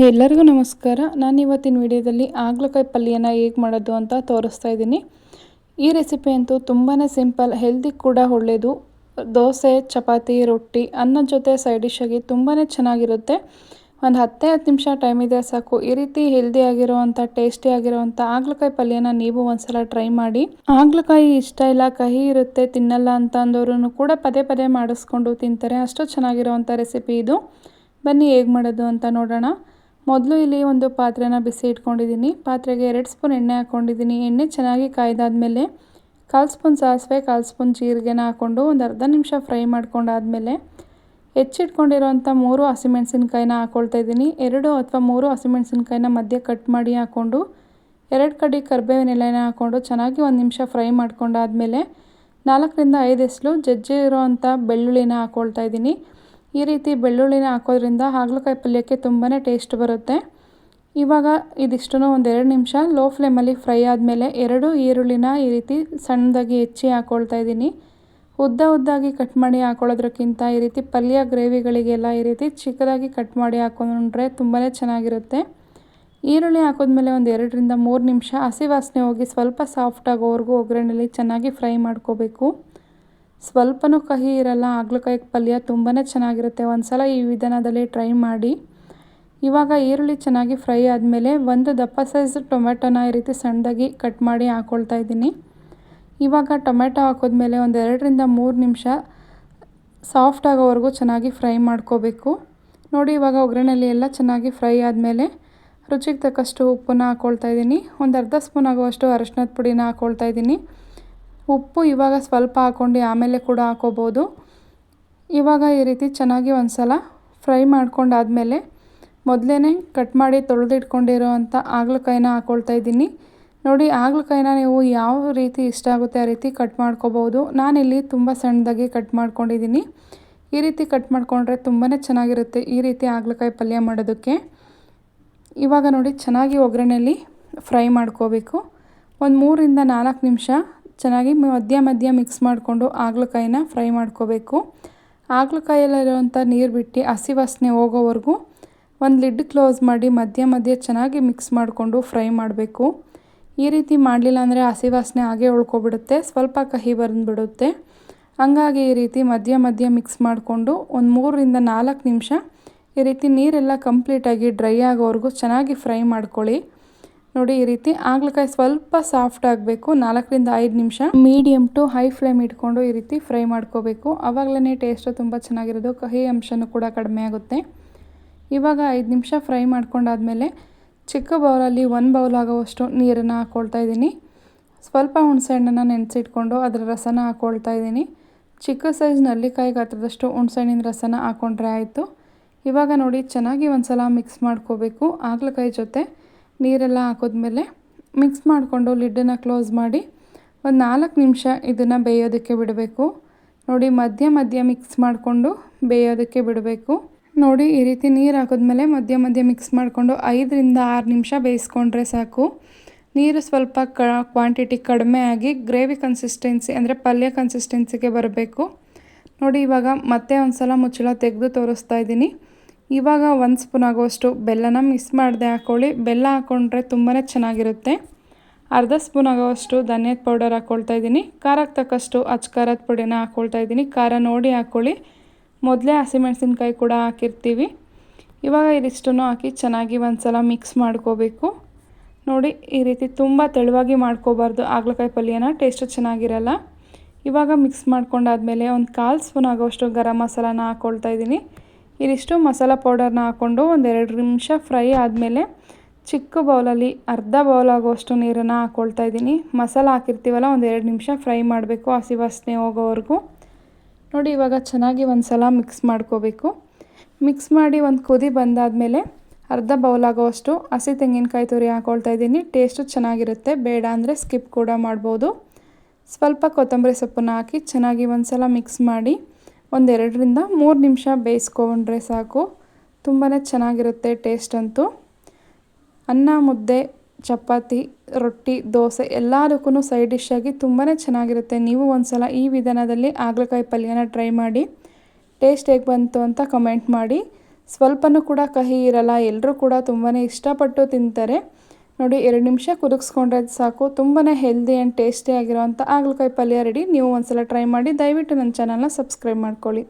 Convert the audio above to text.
ಎಲ್ಲರಿಗೂ ನಮಸ್ಕಾರ. ನಾನು ಇವತ್ತಿನ ವಿಡಿಯೋದಲ್ಲಿ ಹಾಗಲಕಾಯಿ ಪಲ್ಯನ ಹೇಗೆ ಮಾಡೋದು ಅಂತ ತೋರಿಸ್ತಾ ಇದ್ದೀನಿ. ಈ ರೆಸಿಪಿ ಅಂತೂ ತುಂಬಾ ಸಿಂಪಲ್, ಹೆಲ್ದಿ ಕೂಡ ಒಳ್ಳೆಯದು. ದೋಸೆ, ಚಪಾತಿ, ರೊಟ್ಟಿ, ಅನ್ನದ ಜೊತೆ ಸೈಡ್ ಡಿಶ್ ಆಗಿ ತುಂಬಾ ಚೆನ್ನಾಗಿರುತ್ತೆ. ಒಂದು 10 ನಿಮಿಷ ಟೈಮ್ ಇದೆ ಸಾಕು. ಈ ರೀತಿ ಹೆಲ್ದಿ ಆಗಿರೋವಂಥ, ಟೇಸ್ಟಿ ಆಗಿರೋವಂಥ ಹಾಗಲಕಾಯಿ ಪಲ್ಯನ ನೀವು ಒಂದ್ಸಲ ಟ್ರೈ ಮಾಡಿ. ಹಾಗಲಕಾಯಿ ಇಷ್ಟ ಇಲ್ಲ, ಕಹಿ ಇರುತ್ತೆ, ತಿನ್ನಲ್ಲ ಅಂತ ಅಂದವರು ಕೂಡ ಪದೇ ಪದೇ ಮಾಡಿಸ್ಕೊಂಡು ತಿಂತಾರೆ. ಅಷ್ಟು ಚೆನ್ನಾಗಿರೋವಂಥ ರೆಸಿಪಿ ಇದು. ಬನ್ನಿ ಹೇಗೆ ಮಾಡೋದು ಅಂತ ನೋಡೋಣ. ಮೊದಲು ಇಲ್ಲಿ ಒಂದು ಪಾತ್ರೆನ ಬಿಸಿ ಇಟ್ಕೊಂಡಿದ್ದೀನಿ. ಪಾತ್ರೆಗೆ 2 ಸ್ಪೂನ್ ಎಣ್ಣೆ ಹಾಕ್ಕೊಂಡಿದ್ದೀನಿ. ಎಣ್ಣೆ ಚೆನ್ನಾಗಿ ಕಾಯ್ದಾದ್ಮೇಲೆ 1/4 ಸ್ಪೂನ್ ಸಾಸಿವೆ, 1/4 ಸ್ಪೂನ್ ಜೀರಿಗೆನ ಹಾಕ್ಕೊಂಡು ಒಂದು ಅರ್ಧ ನಿಮಿಷ ಫ್ರೈ ಮಾಡ್ಕೊಂಡಾದ್ಮೇಲೆ ಹೆಚ್ಚಿಟ್ಕೊಂಡಿರೋಂಥ 3 ಹಸಿಮೆಣಸಿನ್ಕಾಯಿನ ಹಾಕ್ಕೊಳ್ತಾ ಇದ್ದೀನಿ. 2 ಅಥವಾ 3 ಹಸಿಮೆಣಸಿನ್ಕಾಯಿನ ಮಧ್ಯೆ ಕಟ್ ಮಾಡಿ ಹಾಕ್ಕೊಂಡು 2 ಕಡ್ಡಿ ಕರಿಬೇವಿನ ಎಲೆನ ಹಾಕ್ಕೊಂಡು ಚೆನ್ನಾಗಿ 1 ನಿಮಿಷ ಫ್ರೈ ಮಾಡ್ಕೊಂಡಾದ್ಮೇಲೆ 4 ರಿಂದ 5 ಎಸಳು ಜಜ್ಜಿರೋವಂಥ ಬೆಳ್ಳುಳ್ಳಿನ ಹಾಕ್ಕೊಳ್ತಾ ಇದ್ದೀನಿ. ಈ ರೀತಿ ಬೆಳ್ಳುಳ್ಳಿನ ಹಾಕೋದ್ರಿಂದ ಹಾಗಲಕಾಯಿ ಪಲ್ಯಕ್ಕೆ ತುಂಬಾ ಟೇಸ್ಟ್ ಬರುತ್ತೆ. ಇವಾಗ ಇದಿಷ್ಟನ್ನು ಒಂದು 2 ನಿಮಿಷ ಲೋ ಫ್ಲೇಮಲ್ಲಿ ಫ್ರೈ ಆದಮೇಲೆ 2 ಈರುಳ್ಳಿನ ಈ ರೀತಿ ಸಣ್ಣದಾಗಿ ಹೆಚ್ಚಿ ಹಾಕ್ಕೊಳ್ತಾ ಇದ್ದೀನಿ. ಉದ್ದಾಗಿ ಕಟ್ ಮಾಡಿ ಹಾಕೊಳ್ಳೋದ್ರಕ್ಕಿಂತ ಈ ರೀತಿ ಪಲ್ಯ ಗ್ರೇವಿಗಳಿಗೆಲ್ಲ ಈ ರೀತಿ ಚಿಕ್ಕದಾಗಿ ಕಟ್ ಮಾಡಿ ಹಾಕೊಂಡ್ರೆ ತುಂಬಾ ಚೆನ್ನಾಗಿರುತ್ತೆ. ಈರುಳ್ಳಿ ಹಾಕಿದ್ಮೇಲೆ ಒಂದು 2 ರಿಂದ 3 ನಿಮಿಷ ಹಸಿ ವಾಸನೆ ಹೋಗಿ ಸ್ವಲ್ಪ ಸಾಫ್ಟ್ ಆಗೋವರೆಗೂ ಒಗ್ಗರಣೆಯಲ್ಲಿ ಚೆನ್ನಾಗಿ ಫ್ರೈ ಮಾಡ್ಕೋಬೇಕು. ಸ್ವಲ್ಪನೂ ಕಹಿ ಇರಲ್ಲ, ಹಾಗಲಕಾಯಿ ಪಲ್ಯ ತುಂಬಾ ಚೆನ್ನಾಗಿರುತ್ತೆ. ಒಂದ್ಸಲ ಈ ವಿಧಾನದಲ್ಲಿ ಟ್ರೈ ಮಾಡಿ. ಇವಾಗ ಈರುಳ್ಳಿ ಚೆನ್ನಾಗಿ ಫ್ರೈ ಆದಮೇಲೆ ಒಂದು ದಪ್ಪ ಸೈಜ್ ಟೊಮೆಟೊನ ಈ ರೀತಿ ಸಣ್ಣದಾಗಿ ಕಟ್ ಮಾಡಿ ಹಾಕ್ಕೊಳ್ತಾ ಇದ್ದೀನಿ. ಇವಾಗ ಟೊಮೆಟೊ ಹಾಕಿದ್ಮೇಲೆ ಒಂದು 2 ರಿಂದ 3 ನಿಮಿಷ ಸಾಫ್ಟ್ ಆಗೋವರೆಗೂ ಚೆನ್ನಾಗಿ ಫ್ರೈ ಮಾಡ್ಕೋಬೇಕು. ನೋಡಿ, ಇವಾಗ ಒಗ್ಗರಣೆಯಲ್ಲಿ ಎಲ್ಲ ಚೆನ್ನಾಗಿ ಫ್ರೈ ಆದಮೇಲೆ ರುಚಿಗೆ ತಕ್ಕಷ್ಟು ಉಪ್ಪನ್ನ ಹಾಕ್ಕೊಳ್ತಾ ಇದ್ದೀನಿ. ಒಂದು ಅರ್ಧ ಸ್ಪೂನ್ ಆಗುವಷ್ಟು ಅರಶಿನದ ಪುಡಿನ ಹಾಕ್ಕೊಳ್ತಾ ಇದ್ದೀನಿ. ಉಪ್ಪು ಇವಾಗ ಸ್ವಲ್ಪ ಹಾಕ್ಕೊಂಡು ಆಮೇಲೆ ಕೂಡ ಹಾಕೋಬೋದು. ಇವಾಗ ಈ ರೀತಿ ಚೆನ್ನಾಗಿ ಒಂದು ಸಲ ಫ್ರೈ ಮಾಡ್ಕೊಂಡಾದಮೇಲೆ ಮೊದಲೇ ಕಟ್ ಮಾಡಿ ತೊಳೆದಿಟ್ಕೊಂಡಿರೋ ಅಂಥ ಹಾಗಲಕಾಯಿನ ಹಾಕ್ಕೊಳ್ತಾ ಇದ್ದೀನಿ. ನೋಡಿ, ಹಾಗಲಕಾಯಿನ ನೀವು ಯಾವ ರೀತಿ ಇಷ್ಟ ಆಗುತ್ತೆ ಆ ರೀತಿ ಕಟ್ ಮಾಡ್ಕೋಬೋದು. ನಾನಿಲ್ಲಿ ತುಂಬ ಸಣ್ಣದಾಗಿ ಕಟ್ ಮಾಡ್ಕೊಂಡಿದ್ದೀನಿ. ಈ ರೀತಿ ಕಟ್ ಮಾಡಿಕೊಂಡ್ರೆ ತುಂಬಾ ಚೆನ್ನಾಗಿರುತ್ತೆ ಈ ರೀತಿ ಹಾಗಲಕಾಯಿ ಪಲ್ಯ ಮಾಡೋದಕ್ಕೆ. ಇವಾಗ ನೋಡಿ, ಚೆನ್ನಾಗಿ ಒಗ್ಗರಣೆಯಲ್ಲಿ ಫ್ರೈ ಮಾಡ್ಕೋಬೇಕು. ಒಂದು 3 ರಿಂದ 4 ನಿಮಿಷ ಚೆನ್ನಾಗಿ ಮಧ್ಯ ಮಿಕ್ಸ್ ಮಾಡಿಕೊಂಡು ಹಾಗಲಕಾಯಿನ ಫ್ರೈ ಮಾಡ್ಕೋಬೇಕು. ಹಾಗಲಕಾಯಲ್ಲಿರುವಂಥ ನೀರು ಬಿಟ್ಟು ಹಸಿ ವಾಸನೆ ಹೋಗೋವರೆಗೂ ಒಂದು ಲಿಡ್ ಕ್ಲೋಸ್ ಮಾಡಿ ಮಧ್ಯ ಚೆನ್ನಾಗಿ ಮಿಕ್ಸ್ ಮಾಡಿಕೊಂಡು ಫ್ರೈ ಮಾಡಬೇಕು. ಈ ರೀತಿ ಮಾಡಲಿಲ್ಲ ಅಂದರೆ ಹಸಿ ವಾಸನೆ ಹಾಗೆ ಉಳ್ಕೊಬಿಡುತ್ತೆ, ಸ್ವಲ್ಪ ಕಹಿ ಬಂದುಬಿಡುತ್ತೆ. ಹಂಗಾಗಿ ಈ ರೀತಿ ಮಧ್ಯ ಮಿಕ್ಸ್ ಮಾಡಿಕೊಂಡು ಒಂದು 3 ರಿಂದ 4 ನಿಮಿಷ ಈ ರೀತಿ ನೀರೆಲ್ಲ ಕಂಪ್ಲೀಟಾಗಿ ಡ್ರೈ ಆಗೋವರೆಗೂ ಚೆನ್ನಾಗಿ ಫ್ರೈ ಮಾಡ್ಕೊಳ್ಳಿ. ನೋಡಿ, ಈ ರೀತಿ ಹಾಗಲಕಾಯಿ ಸ್ವಲ್ಪ ಸಾಫ್ಟ್ ಆಗಬೇಕು. 4 ರಿಂದ 5 ನಿಮಿಷ ಮೀಡಿಯಮ್ ಟು ಹೈ ಫ್ಲೇಮ್ ಇಟ್ಕೊಂಡು ಈ ರೀತಿ ಫ್ರೈ ಮಾಡ್ಕೋಬೇಕು. ಆವಾಗಲೇ ಟೇಸ್ಟು ತುಂಬ ಚೆನ್ನಾಗಿರೋದು, ಕಹಿ ಅಂಶನೂ ಕೂಡ ಕಡಿಮೆ ಆಗುತ್ತೆ. ಇವಾಗ 5 ನಿಮಿಷ ಫ್ರೈ ಮಾಡ್ಕೊಂಡಾದ್ಮೇಲೆ ಚಿಕ್ಕ ಬೌಲಲ್ಲಿ 1 ಬೌಲ್ ಆಗೋವಷ್ಟು ನೀರನ್ನು ಹಾಕ್ಕೊಳ್ತಾ ಇದ್ದೀನಿ. ಸ್ವಲ್ಪ ಹುಣಸೆಹಣ್ಣನ್ನು ನೆನೆಸಿಟ್ಕೊಂಡು ಅದರ ರಸನ ಹಾಕ್ಕೊಳ್ತಾ ಇದ್ದೀನಿ. ಚಿಕ್ಕ ಸೈಜ್ ನೆಲ್ಲಿಕಾಯಿ ಗಾತ್ರದಷ್ಟು ಹುಣಸೆಹಣ್ಣಿನ ರಸನ ಹಾಕ್ಕೊಂಡ್ರೆ ಆಯಿತು. ಇವಾಗ ನೋಡಿ, ಚೆನ್ನಾಗಿ ಒಂದು ಸಲ ಮಿಕ್ಸ್ ಮಾಡ್ಕೋಬೇಕು. ಹಾಗಲಕಾಯಿ ಜೊತೆ ನೀರೆಲ್ಲ ಹಾಕಿದ್ಮೇಲೆ ಮಿಕ್ಸ್ ಮಾಡಿಕೊಂಡು ಲಿಡ್ಡನ್ನು ಕ್ಲೋಸ್ ಮಾಡಿ ಒಂದು 4 ನಿಮಿಷ ಇದನ್ನು ಬೇಯೋದಕ್ಕೆ ಬಿಡಬೇಕು. ನೋಡಿ, ಮಧ್ಯ ಮಿಕ್ಸ್ ಮಾಡಿಕೊಂಡು ಬೇಯೋದಕ್ಕೆ ಬಿಡಬೇಕು. ನೋಡಿ, ಈ ರೀತಿ ನೀರು ಹಾಕಿದ್ಮೇಲೆ ಮಧ್ಯ ಮಿಕ್ಸ್ ಮಾಡಿಕೊಂಡು 5 ರಿಂದ 6 ನಿಮಿಷ ಬೇಯಿಸ್ಕೊಂಡ್ರೆ ಸಾಕು. ನೀರು ಸ್ವಲ್ಪ ಕ್ವಾಂಟಿಟಿ ಕಡಿಮೆ ಆಗಿ ಗ್ರೇವಿ ಕನ್ಸಿಸ್ಟೆನ್ಸಿ ಅಂದರೆ ಪಲ್ಯ ಕನ್ಸಿಸ್ಟೆನ್ಸಿಗೆ ಬರಬೇಕು. ನೋಡಿ, ಇವಾಗ ಮತ್ತೆ ಒಂದು ಸಲ ಮುಚ್ಚಳ ತೆಗೆದು ತೋರಿಸ್ತಾ ಇದ್ದೀನಿ. ಇವಾಗ 1 ಸ್ಪೂನ್ ಆಗುವಷ್ಟು ಬೆಲ್ಲನ ಮಿಕ್ಸ್ ಮಾಡದೆ ಹಾಕ್ಕೊಳ್ಳಿ. ಬೆಲ್ಲ ಹಾಕ್ಕೊಂಡ್ರೆ ತುಂಬಾ ಚೆನ್ನಾಗಿರುತ್ತೆ. ಅರ್ಧ ಸ್ಪೂನ್ ಆಗುವಷ್ಟು ಧನಿಯದ ಪೌಡರ್ ಹಾಕ್ಕೊಳ್ತಾ ಇದ್ದೀನಿ. ಖಾರಕ್ಕೆ ತಕ್ಕಷ್ಟು ಖಾರದ ಪುಡಿನ ಹಾಕ್ಕೊಳ್ತಾ ಇದ್ದೀನಿ. ಖಾರ ನೋಡಿ ಹಾಕ್ಕೊಳ್ಳಿ, ಮೊದಲೇ ಹಸಿಮೆಣಸಿನ್ಕಾಯಿ ಕೂಡ ಹಾಕಿರ್ತೀವಿ. ಇವಾಗ ಇದಿಷ್ಟನ್ನು ಹಾಕಿ ಚೆನ್ನಾಗಿ ಒಂದು ಸಲ ಮಿಕ್ಸ್ ಮಾಡ್ಕೋಬೇಕು. ನೋಡಿ, ಈ ರೀತಿ ತುಂಬ ತೆಳುವಾಗಿ ಮಾಡ್ಕೋಬಾರ್ದು, ಹಾಗಲಕಾಯಿ ಪಲ್ಯನ ಟೇಸ್ಟು ಚೆನ್ನಾಗಿರಲ್ಲ. ಇವಾಗ ಮಿಕ್ಸ್ ಮಾಡ್ಕೊಂಡಾದ್ಮೇಲೆ ಒಂದು 1/4 ಸ್ಪೂನ್ ಆಗೋಷ್ಟು ಗರಂ ಮಸಾಲಾನ ಹಾಕ್ಕೊಳ್ತಾ ಇದ್ದೀನಿ. ಇದಿಷ್ಟು ಮಸಾಲ ಪೌಡರ್ನ ಹಾಕ್ಕೊಂಡು ಒಂದು 2 ನಿಮಿಷ ಫ್ರೈ ಆದಮೇಲೆ ಚಿಕ್ಕ ಬೌಲಲ್ಲಿ ಅರ್ಧ ಬೌಲ್ ಆಗೋಷ್ಟು ನೀರನ್ನು ಹಾಕ್ಕೊಳ್ತಾ ಇದ್ದೀನಿ. ಮಸಾಲ ಹಾಕಿರ್ತೀವಲ್ಲ, ಒಂದು 2 ನಿಮಿಷ ಫ್ರೈ ಮಾಡಬೇಕು ಹಸಿ ವಾಸನೆ ಹೋಗೋವರೆಗೂ. ನೋಡಿ, ಇವಾಗ ಚೆನ್ನಾಗಿ ಒಂದು ಸಲ ಮಿಕ್ಸ್ ಮಾಡ್ಕೋಬೇಕು. ಮಿಕ್ಸ್ ಮಾಡಿ ಒಂದು ಕುದಿ ಬಂದಾದಮೇಲೆ ಅರ್ಧ ಬೌಲ್ ಆಗೋವಷ್ಟು ಹಸಿ ತೆಂಗಿನಕಾಯಿ ತುರಿ ಹಾಕ್ಕೊಳ್ತಾ ಇದ್ದೀನಿ. ಟೇಸ್ಟು ಚೆನ್ನಾಗಿರುತ್ತೆ, ಬೇಡ ಅಂದರೆ ಸ್ಕಿಪ್ ಕೂಡ ಮಾಡ್ಬೋದು. ಸ್ವಲ್ಪ ಕೊತ್ತಂಬರಿ ಸೊಪ್ಪನ್ನು ಹಾಕಿ ಚೆನ್ನಾಗಿ ಒಂದು ಸಲ ಮಿಕ್ಸ್ ಮಾಡಿ ಒಂದು 2 ರಿಂದ 3 ನಿಮಿಷ ಬೇಯಿಸ್ಕೊಂಡ್ರೆ ಸಾಕು. ತುಂಬಾ ಚೆನ್ನಾಗಿರುತ್ತೆ ಟೇಸ್ಟ್ ಅಂತೂ. ಅನ್ನ, ಮುದ್ದೆ, ಚಪಾತಿ, ರೊಟ್ಟಿ, ದೋಸೆ ಎಲ್ಲದಕ್ಕೂ ಸೈಡ್ ಡಿಶ್ ಆಗಿ ತುಂಬಾ ಚೆನ್ನಾಗಿರುತ್ತೆ. ನೀವು ಒಂದು ಸಲ ಈ ವಿಧಾನದಲ್ಲಿ ಹಾಗಲಕಾಯಿ ಪಲ್ಯನ ಟ್ರೈ ಮಾಡಿ. ಟೇಸ್ಟ್ ಹೇಗೆ ಬಂತು ಅಂತ ಕಮೆಂಟ್ ಮಾಡಿ. ಸ್ವಲ್ಪನೂ ಕೂಡ ಕಹಿ ಇರಲ್ಲ, ಎಲ್ಲರೂ ಕೂಡ ತುಂಬಾ ಇಷ್ಟಪಟ್ಟು ತಿಂತಾರೆ. ನೋಡಿ 2 ನಿಮಿಷ ಕುದಿಸ್ಕೊಂಡ್ರೆ ಸಾಕು, ತುಂಬಾ ಹೆಲ್ದಿ ಆ್ಯಂಡ್ ಟೇಸ್ಟಿ ಆಗಿರೋವಂಥ ಹಾಗಲಕಾಯಿ ಪಲ್ಯ ರೆಡಿ. ನೀವು ಒಂದ್ಸಲ ಟ್ರೈ ಮಾಡಿ. ದಯವಿಟ್ಟು ನನ್ನ ಚಾನಲ್ನ ಸಬ್ಸ್ಕ್ರೈಬ್ ಮಾಡ್ಕೊಳ್ಳಿ.